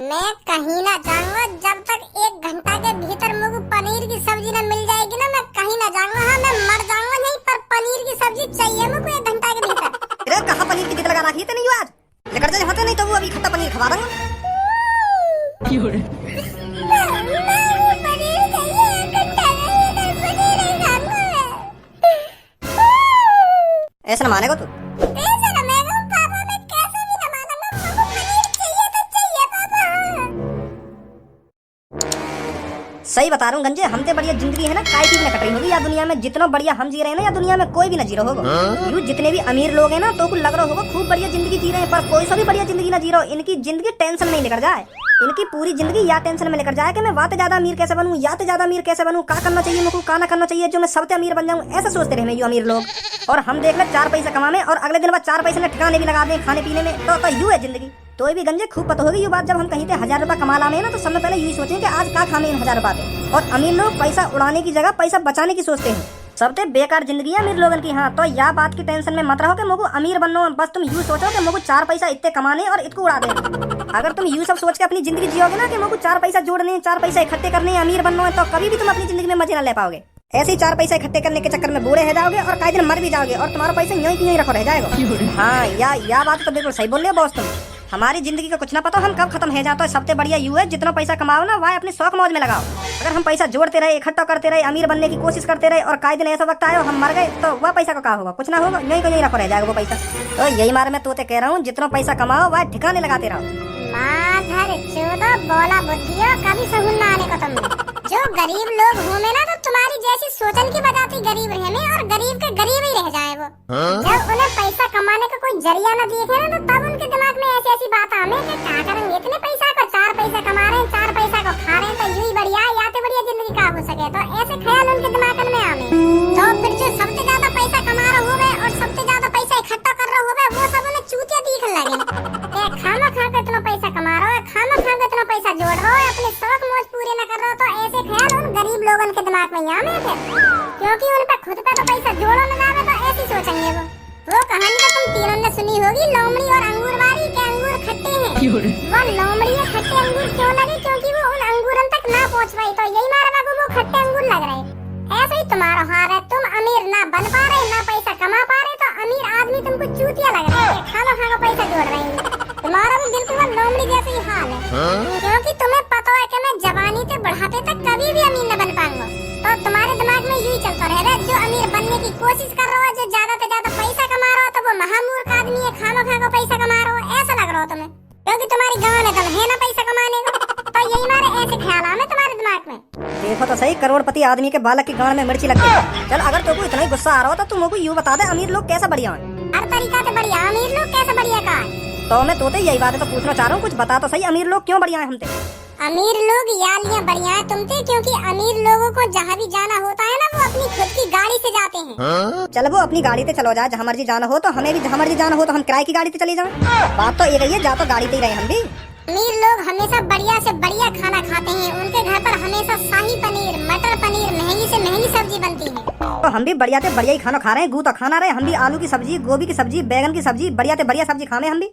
मैं कहीं ना जाऊंगा जब तक 1 घंटा के भीतर मुझे पनीर की सब्जी ना मिल जाएगी ना, मैं कहीं ना जाऊंगा। हाँ, मैं मर जाऊंगा नहीं, पर पनीर की सब्जी चाहिए मुझे 1 घंटा के भीतर। अरे कहाँ पनीर की जिद लगा रखी है नहीं आज? लेकर जा होते नहीं तो वो अभी खट्टा पनीर खवा दूंगा। ऐसा न मानेगा तू? सही बता रहा हूँ गंजे, हमसे बढ़िया जिंदगी है ना काय की भी ना कट रही होगी या दुनिया में। जितना बढ़िया हम जी रहे हैं ना या दुनिया में कोई भी ना जी रहा होगा। यू जितने भी अमीर लोग हैं ना तो कुछ लग रहा होगा खूब बढ़िया जिंदगी जी रहे हैं, पर कोई सा भी बढ़िया जिंदगी ना जी रहा हो। इनकी जिंदगी टेंशन नहीं लेकर जाए, इनकी पूरी जिंदगी या टेंशन में लेकर जाए कि मैं वाते ज्यादा अमीर कैसे बनूं, या तो ज्यादा अमीर कैसे बनूं, क्या करना चाहिए मुझको, क्या ना करना चाहिए जो मैं सबसे अमीर बन जाऊं। ऐसा सोचते रहे ये अमीर लोग। और हम देख ले 4 पैसा कमाने और अगले दिन बाद 4 पैसे ठिकाने भी लगा दें खाने पीने में, तो यू है जिंदगी। तो भी गंजे खूब पता होगी ये बात, जब हम कहीं से 1000 रुपया कमा लाने ना तो सबसे पहले यही सोचें कि आज क्या खाने इन 1000 रुपया पे। और अमीर लोग पैसा उड़ाने की जगह पैसा बचाने की सोचते हैं। सबसे बेकार जिंदगी है अमीर लोगन की। हाँ, तो यह बात की टेंशन में मत रहो कि मुझको अमीर बनना, बस तुम यूँ सोचो कि मुझको 4 पैसा इतने कमाने और इसको उड़ा दें। अगर तुम यूँ सब सोच के अपनी जिंदगी जियोगे ना कि मुझको 4 पैसा जोड़ने, 4 पैसा इकट्ठे करने, अमीर बनना है, तो कभी भी तुम अपनी जिंदगी में मजे न ले पाओगे। ऐसे ही 4 पैसा इकट्ठे करने के चक्कर में बूढ़े हो जाओगे और कई दिन मर भी जाओगे और तुम्हारा पैसा यहीं की यहीं रखो रह जाएगा। हाँ, या बात तो बिल्कुल सही बोल रहे हो बॉस तुम। हमारी जिंदगी का कुछ ना पता हम कब खत्म हो जाता है। सबसे बढ़िया यू है जितना पैसा कमाओ ना वह अपने शौक मौज में लगाओ। अगर हम पैसा जोड़ते रहे, इकट्ठा करते रहे, अमीर बनने की कोशिश करते रहे और कई दिन ऐसा वक्त आया हम मर गए, तो वह पैसा का क्या होगा? कुछ ना होगा, यहीं को यहीं रखो रह जाएगा वो पैसा। तो यही मारे मैं तोते कह रहा हूँ, जितना पैसा कमाओ वह ठिकाने लगाते रहो। माधर चोदो बोला बुद्धियो, कभी सहूल ना आने को तुमने। जो गरीब लोग होंगे ना तो तुम्हारी जैसी सोचन की वजह से गरीब रहने और गरीब के गरीब ही रह जाए वो। जब उन्हें पैसा कमाने का कोई जरिया न दिखे ना तो तब उनके दिमाग में ऐसी ऐसी बात आने कि क्या करेंगे इतने पैसा को, 4 पैसा कमा रहे हैं, 4 पैसा को खा रहे हैं, तो यूं बढ़िया या तो बढ़िया जिंदगी का हो सके। तो ऐसे ख्याल उनके दिमाग में आने। तो फिर जो सबसे ज्यादा पैसा कमा रहे होवे और सबसे ज्यादा पैसा इकट्ठा कर रहे होवे वो सब उन्हें चूतिया दिखने लगे। खाना खा के इतना पैसा कमा रहे हो, खाना खा के इतना पैसा जोड़ रहे हो, अपने शौक मौज पूरे न कर रहे हो, तो ऐसे ख्याल उन गरीब लोगों के दिमाग में आने थे। क्योंकि उन पे खुद पे तो पैसा जोड़ो न जावे तो ऐसी सोचेंगे वो कहानी तो तुम तीनों ने सुनी होगी, लोमड़ी और अंगूर वाली के अंगूर खट्टे हैं। वो लोमड़ी में खट्टे अंगूर क्यों लगे? क्योंकि वो उन अंगूरन तक ना पहुंच पाई, तो यही मारे बाबू वो खट्टे अंगूर लग रहे। ऐसे ही तुम्हारा हाल है, तुम अमीर ना बन पा रहे, ना पैसा कमा पा रहे, तो अमीर आदमी तुमको चूतिया लग रहे हैं, खाना खा के पैसा जोड़ रहे हैं। तुम्हारा भी बिल्कुल लोमड़ी जैसे ही हाल है। क्योंकि तुम्हें पता है कि मैं जवानी से बुढ़ापे तक कभी भी अमीर न बन पाऊंगा, तो तुम्हारे दिमाग में यही चलता रहेगा। जो अमीर बनने की कोशिश कर रहा हो, जो ज्यादा से ज्यादा पैसा कमा रहा हो, तो वो महामूर्ख आदमी है, खाना खा के पैसा कमा रहा हो, ऐसा लग रहा हो तुम्हें। क्योंकि तुम्हारी गांव में दम है ना पैसा कमाने का, तो यही मारे ऐसे ख्याल आने तुम्हारे दिमाग में। देखो तो सही, करोड़पति आदमी के बालक की गांड में मिर्ची लगती है। चल अगर तुमको इतना ही गुस्सा आ रहा हो तो तुम यूँ बता दे अमीर लोग कैसा बढ़िया है? हर तरीका से बढ़िया। अमीर लोग कैसे बढ़िया का? तो मैं तोते यही बात है तो पूछना चाह रहा हूँ, कुछ बता तो सही अमीर लोग क्यों बढ़िया है हमसे? अमीर लोग यालियां बढ़िया है तुमसे, क्योंकि अमीर लोगों को जहाँ भी जाना होता है ना वो अपनी खुद की गाड़ी से जाते हैं। चल वो अपनी गाड़ी से चलो जाए, जहाँ मर्जी जाना हो, तो हमें भी जहाँ मर्जी जाना हो तो हम किराए की गाड़ी से चले जाएं। बात तो एक ही है, जा तो गाड़ी से ही रहे हम भी। अमीर लोग हमेशा बढ़िया से बढ़िया खाना खाते हैं। उनके घर पर हमेशा शाही पनीर, मटर पनीर, महंगी से महंगी सब्जी बनती है। तो हम भी बढ़िया से बढ़िया ही खाना खा रहे हैं, गू तो खाना रहे। हम भी आलू की सब्जी, गोभी की सब्जी, बैगन की सब्जी, बढ़िया से बढ़िया सब्जी खाने हम भी।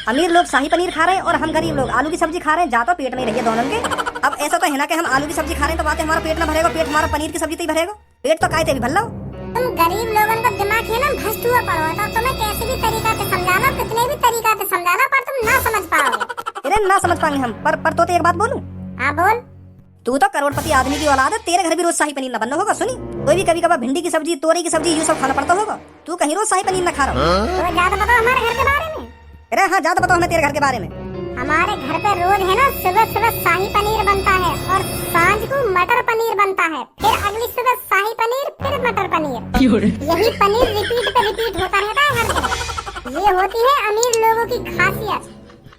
अमीर लोग शाही पनीर खा रहे हैं और हम गरीब लोग आलू की सब्जी खा रहे हैं। जा तो पेट में रहिए दोनों के। अब ऐसा तो है ना कि हम आलू की सब्जी खा रहे हैं तो बात हमारा पेट न भरेगा, पेट हमारा पनीर की सब्जी से ही भरेगा। पेट तो काय से भी भर लो। तुम गरीब लोगों का दिमाग है ना भ्रष्ट हुआ पड़ा है, तो तुम्हें कैसे भी तरीका से समझाना, कितने भी तरीका से समझाना, पर तुम ना समझ पाओगे। अरे ना समझ पाएंगे हम, पर तो एक बात बोलूं। हाँ बोल। तू तो करोड़पति आदमी की औलाद है, तेरे घर भी रोज शाही पनीर न बनना होगा। सुनी, कोई भी कभी कभार भिंडी की सब्जी, तोरी की सब्जी ये सब खाना पड़ता होगा। तू कहीं रोज शाही पनीर न खा रहा हो। तो ज्यादा बताओ हमारे घर के बारे में। अरे हाँ, ज्यादा बताओ हमें तेरे घर के बारे में। हमारे घर पे रोज है ना सुबह सुबह शाही पनीर बनता है और सांझ को मटर पनीर बनता है, फिर अगली सुबह शाही पनीर, फिर मटर पनीर। यही पनीर रिपीट पे रिपीट होता रहता है हर दिन। ये होती है अमीर लोगों की खासियत।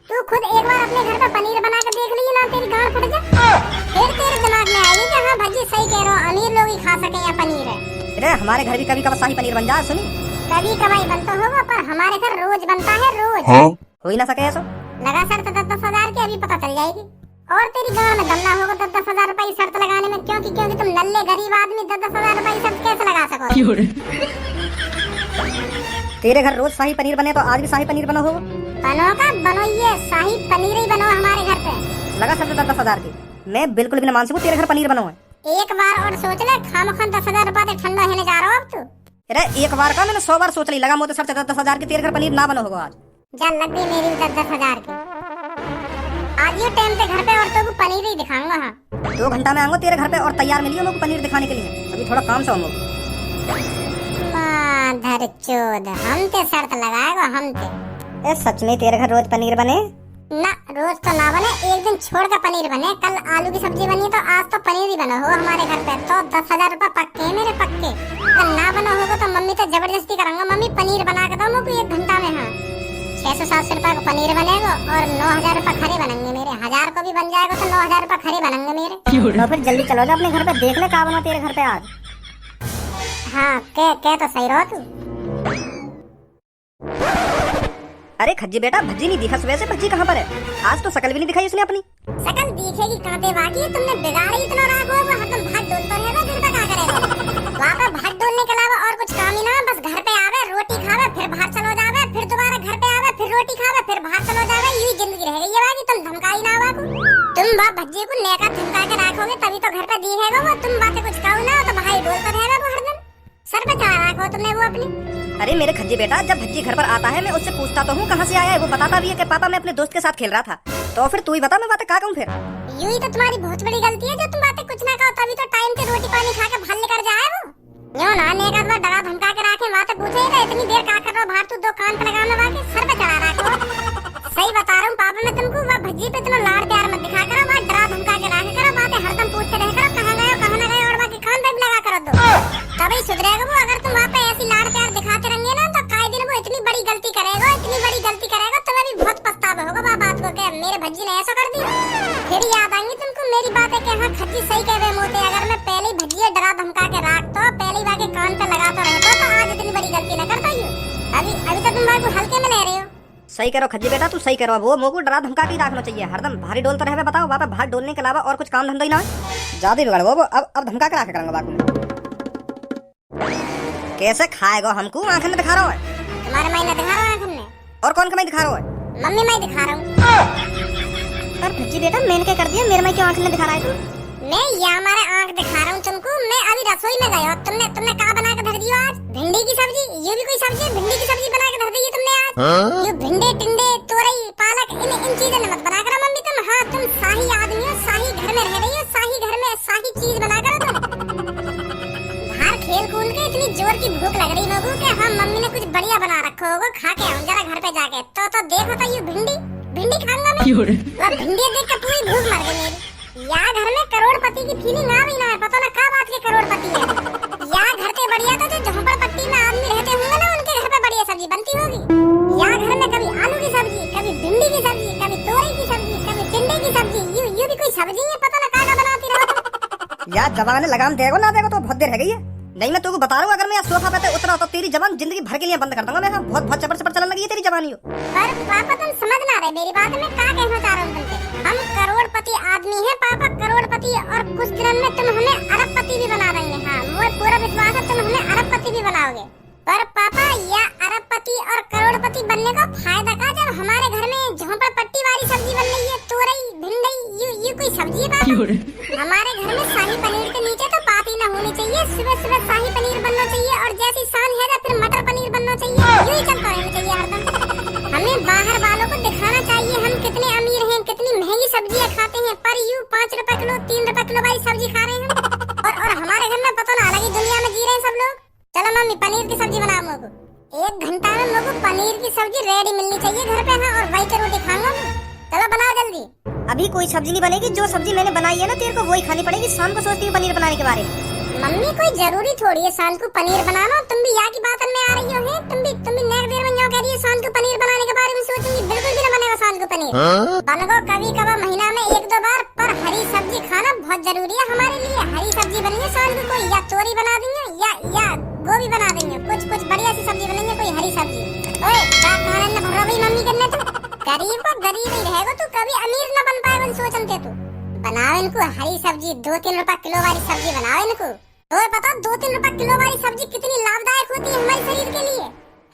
तू खुद एक बार अपने घर पे पनीर बना के देख ली ना, तेरी गांड फट जाए, फिर तेरे दिमाग में आएगी कि हाँ भजी सही कह रहा हूँ, अमीर लोग ही खा सके या पनीर है। अरे हमारे घर भी कभी कभार शाही पनीर बन जाए। सुनी, कभी कभाई बनता होगा, पर हमारे घर रोज बनता है, रोज। हो ही ना सके ऐसा। लगा शर्त 10-10 हजार की, अभी पता चल जाएगी। और तेरी गांव में दल्ला होगा 10-10 हजार रुपए शर्त लगाने में, क्योंकि तुम नल्ले गरीब आदमी 10-10 हजार रुपए शर्त कैसे लगा सको? तेरे घर रोज शाही पनीर बने तो आज भी शाही पनीर बना हो। बनो का बनो, ये शाही पनीर ही बनो हमारे घर पे। लगा सबसे 10,000 की। मैं बिल्कुल भी न मान सकूं तेरे घर पनीर बनो है। एक बार और सोच ले, खामखा 10,000 रुपया दे ठंडा होने जा रहा हो अब तू। अरे एक बार का मैंने 100 बार सोच ली, लगा मोते सर 10,000 की तेरे घर पनीर ना बनो होगा आज। जा लग गई मेरी 10,000 की। आज ये टाइम पे घर पे और तो पनीर ही दिखाऊंगा। हाँ 2 घंटा में आऊंगा तेरे घर पे और तैयार मिलियो मुझे पनीर दिखाने के लिए। अभी थोड़ा काम से हूँ। माधर चोद, हम ते शर्त लगाएगा हम ते। ए सच में तेरे घर रोज पनीर बने? ना रोज तो ना बने, एक दिन छोड़ कर पनीर बने। कल आलू की सब्जी बनी तो आज तो पनीर ही बना होगा हमारे घर पे। तो 10,000 रुपया पक्के है मेरे, पक्के। अगर ना बना होगा तो मम्मी तो जबरदस्ती करूंगा, मम्मी पनीर बना के दो मुझे 1 घंटा में। हाँ 600-700 रुपए का पनीर बनेगा और 9,000 रुपए खरे बनेंगे मेरे। 1,000 को भी बन जाएगा तो 9,000 रुपए खरे बनेंगे मेरे। तो फिर जल्दी चलो जा अपने घर पे, देख ले क्या बना तेरे घर पे आज। हाँ के तो सही रहो तू। अरे खज्जी बेटा, भज्जी नहीं दिखा सुबह से। भज्जी कहाँ पर है? आज तो शकल भी नहीं दिखाई उसने अपनी। शकल दिखेगी कांटे वाकी, तुमने बिगाड़ी इतना राग हो, हरदम भाग डोलता रहेगा। दिन का क्या करेगा? वहाँ पर भाग डोलने के अलावा और कुछ काम ही ना। बस घर पे आवे, रोटी खावे, फिर बाहर चलो जावे, फिर दोबारा घर पे आवे, फिर रोटी खावे, फिर बाहर चलो जावे। यूं ही जिंदगी रहेगी ये वाली। तुम धमकाई ना हुआ को, तुम बाप भज्जी को नेका धमका के रखोगे तभी तो घर पे दिखेगा वो। तुम बातें कुछ कहो ना तो भाई डोलता रहेगा वो हरदम। सर पे चढ़ा रखो तुमने वो अपनी। अरे मेरे खज्जी बेटा, जब भज्जी घर पर आता है मैं उससे पूछता तो हूँ कहाँ से आया है। वो बताता भी है कि पापा मैं अपने दोस्त के साथ खेल रहा था। तो फिर तू ही बता, मैं बातें क्या कहूँ फिर। यूं ही तो तुम्हारी बहुत बड़ी गलती है जो तुम बातें कुछ ना कहो तभी तो टाइम पे रोटी पानी खा के भाल लेकर जाए वो। यूं ना नेका बार डरा धमका के रखे, वहाँ तो पूछेगा इतनी देर क्या कर रहा हो बाहर, तू 2 कान पे लगा में सर पे चढ़ा रखो। सही बता रहा हूँ पापा मैं तुमको, वह भज्जी पे इतना लाड़ प्यार मत दिखा करो, वहाँ डरा धमका के रखे करो, बातें हरदम पूछते रह करो कहाँ गए कहाँ न गए, और बाकी कान पे भी लगा करो दो, तभी सुधरेगा वो। अगर तुम वहाँ पे ऐसी लाड़ प्यार दिखाते रहेंगे ना तो काई दिन वो इतनी बड़ी गलती करेगा, इतनी बड़ी गलती करेगा, तुम्हें भी बहुत पछतावा होगा वह बात को कि मेरे भज्जी ने ऐसा कर दिया। फिर याद आएंगी तुमको मेरी बातें कि हाँ खच्ची सही कह रहे मोते। अगर मैं पहले ही भज्जी डरा धमका के रख तो पहले ही बाकी कान पे लगाता रहता तो आज इतनी बड़ी गलती न करता यूं। अभी तो तुम बात हल्के में ले रहे हो। सही करो खज्जी बेटा, तू सही करो। वो मोको डरा धमका के रखना चाहिए, हरदम भारी डोलता रहे। बताओ वहाँ पे भार डोलने के अलावा और कुछ काम धंधा ही ना है। ज्यादा बिगड़ वो अब धमका के रखा करूंगा बात। कैसे खाएगा हमको? आंखें में दिखा रहा है तुम्हारे माई ने दिखा रहा है आंखों में। और कौन का मैं दिखा रहा है? मम्मी मैं दिखा रहा हूँ। पर भज्जी बेटा मैंने क्या कर दिया? मेरे माई क्यों आंखें में दिखा रहा है तू? मैं ये हमारे आंख दिखा रहा हूँ तुमको। मैं अभी रसोई में गया, तुमने क्या बना के धर दिया आज? भिंडी की सब्जी। ये भी कोई सब्जी है? भिंडी की सब्जी बना के धर दी है तुमने आज। ये भिंडे टिंडे तोरई पालक इन चीजों ने मत बना कर मम्मी तुम। हाँ तुम शाही आदमी हो, शाही घर में रह रही हो, शाही घर में शाही चीज बना कर तुम बाहर खेल कूद के इतनी जोर की भूख लग रही लोगों के। हाँ मम्मी ने कुछ बढ़िया बना रखा होगा, खा के आऊं जरा घर पे जाके। तो देखो तो ये भिंडी खाऊंगा मैं। वो भिंडी देख के पूरी भूख मर गई मेरी। या घर में करोड़पति की फीलिंग आ भी ना है, पता ना क्या बात के करोड़पति है। या घर पे बढ़िया तो जो झोपड़पट्टी में आदमी रहते होंगे ना उनके घर पे बढ़िया सब्जी बनती होगी। या घर में कभी आलू की सब्जी, कभी भिंडी की सब्जी, कभी तोरई की सब्जी, कभी टिंडे की सब्जी। ये भी कोई सब्जी है? पता ना क्या बनाती रहो। यार जबान ने लगाम देगा ना देगा तो बहुत देर रह गई है। नहीं मैं तुमको बता रहा हूँ, अगर मैं सोफा पे उतरा तो तेरी जबान जिंदगी भर के लिए बंद कर दूंगा मैं। बहुत चपर चलन लगी है तेरी जबानी। पर पापा तुम समझ ना रहे मेरी बात। मैं क्या कहना चाह रहा हूँ तुमसे। हम करोड़पति आदमी हैं पापा, करोड़पति, और कुछ दिनों में तुम हमें अरबपति भी बना देंगे। हाँ मुझे पूरा विश्वास है तुम हमें अरबपति भी बनाओगे। पर पापा यह अरबपति और करोड़पति बनने का फायदा क्या जब हमारे घर में झोपड़पट्टी वाली सब्जी बन रही है, तोरई भिंडी। ये कोई सब्जी है पापा? हमारे घर में शाही पनीर के नीचे तो बात ही ना होनी चाहिए। सुबह शाही पनीर बनना चाहिए और जैसी शान है फिर मटर पनीर बनना चाहिए। यूं ही चलता रहना चाहिए हरदम। हमें बाहर वालों को दिखाना चाहिए हम कितने अमीर हैं, कितनी महंगी सब्जियां खाते हैं। पर यूं 5 रुपए किलो 3 रुपए किलो वाली सब्जी खा रहे हैं और हमारे घर में पता ना अलग ही दुनिया में जी रहे हैं सब लोग। चलो मम्मी पनीर की सब्जी बनाओ मुझको। 1 घंटा में मुझको पनीर की सब्जी रेडी मिलनी चाहिए घर पे। हाँ और वही की रोटी खाऊंगा मैं। चलो बनाओ जल्दी। अभी कोई सब्जी नहीं बनेगी, जो सब्जी मैंने बनाई है ना तेरे को वही खानी पड़ेगी। शाम को सोचती हूँ पनीर बनाने के बारे में। मम्मी कोई जरूरी थोड़ी है शाम को पनीर बनाना। तुम भी यहाँ की बात में आ रही हो। हैं तुम भी नेक देर में यहाँ कह रही हो शाम को पनीर बनाने के बारे में सोचूंगी। बिल्कुल भी ना बनेगा शाम को पनीर। बनेगा कभी कभार महीना में 1-2 बार। पर हरी सब्जी खाना बहुत जरूरी है हमारे लिए। हरी सब्जी बनेगी शाम को, कोई या तोरी बना देंगे या गोभी बना देंगे। कुछ बढ़िया सी सब्जी बनेंगे, कोई हरी सब्जी। ओए क्या खाने न भर रही मम्मी करने तू? गरीब को गरीब ही रहेगा तू, कभी अमीर न बन पाएगा सोचते तू। बनाओ इनको हरी सब्जी, 2-3 रुपए किलो वाली सब्जी बनाओ इनको। तो पता 2-3 रुपए किलो वाली सब्जी कितनी लाभदायक होती है हमारे शरीर के लिए।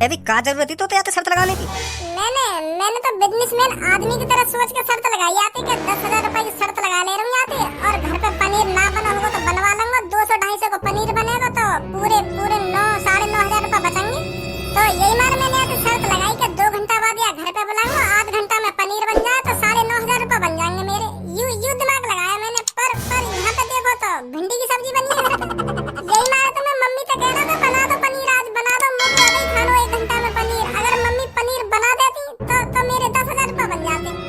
अभी का जरूरत थी तो आते शर्त लगाने की? मैंने तो बिजनेसमैन आदमी की तरह सोच के शर्त लगाई आती कि 10,000 रुपए की शर्त लगा ले रही आती, और घर पे पनीर ना बना होगा तो बनवा लूंगा। 200-250 को पनीर बनेगा तो पूरे 9-9,500 रुपए बचेंगे। तो यही मार मैंने आती शर्त लगाई कि 2 घंटा बाद या घर पे बुलाऊंगा, आध घंटा में पनीर बन जाए तो 9,500 रुपए बन जाएंगे मेरे। यू दिमाग लगाया मैंने। पर यहाँ पे देखो तो भिंडी की सब्जी बनी है घर पे। यही मारा तो मैं मम्मी से कह रहा था बना दो पनीर, आज बना दो, मुझे अभी खा लो 1 घंटा में पनीर। अगर मम्मी पनीर बना देती तो मेरे 10,000 रुपए बन जाते।